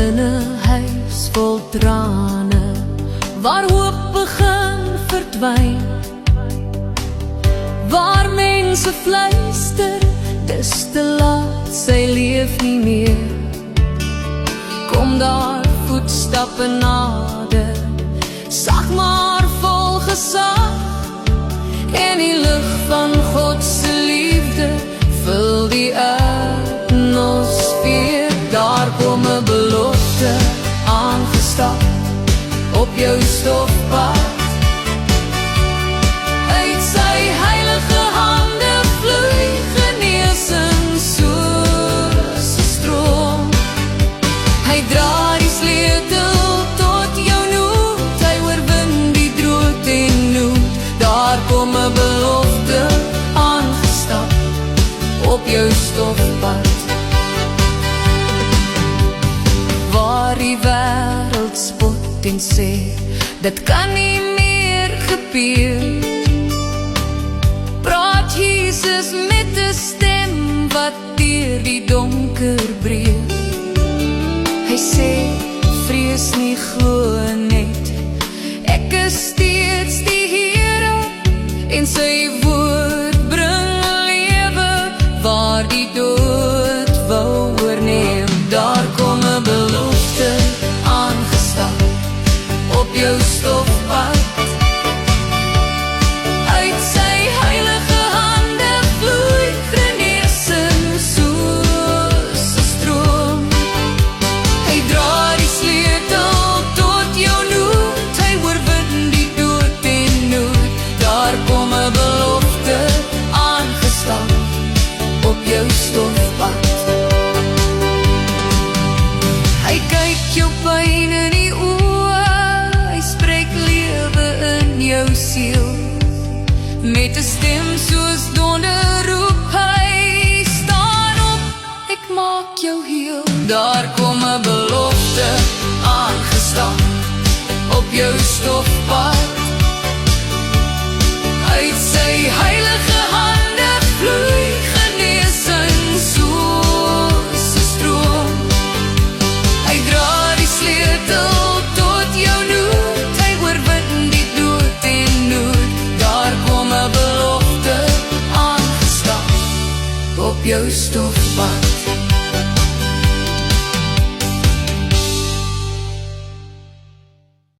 in 'n huis vol trane, waar hoop begin verdwyn, waar mense fluister, dis te laat, sy leef nie meer. Kom daar voetstappe nader, sag maar vol gesag, en die lig van God se liefde vul die atmosfeer. Daar kom 'n belofte aangestap op jou stofpad. Uit sy heilige hande vloei genesing soos 'n stroom. Hy dra die sleutel tot jou nood, hy oorwin die dood en nood. Daar kom 'n belofte aangestap op jou stofpad. Waar die wêreld spot en sê, dit kan nie meer gebeur, praat Jesus met 'n stem wat deur die donker breek. Hy sê, vrees nie, glo net, ek is steeds die Here, en sy woord bring lewe, waar die dood wou oorneem. Daar kom 'n belofte aangestap op jou stofpad. Uit sy heilige hande vloei genesing soos 'n stroom. Hy dra die sleutel tot jou nood, hy oorwin die dood en nood. Daar kom 'n belofte aangestap op jou stofpad. Hy kyk jou pyn in die oë, hy spreek lewe in jou siel. Met 'n stem soos donder roep hy, staan op, ek maak jou heel. Daar kom 'n belofte aangestap op jou stofpad.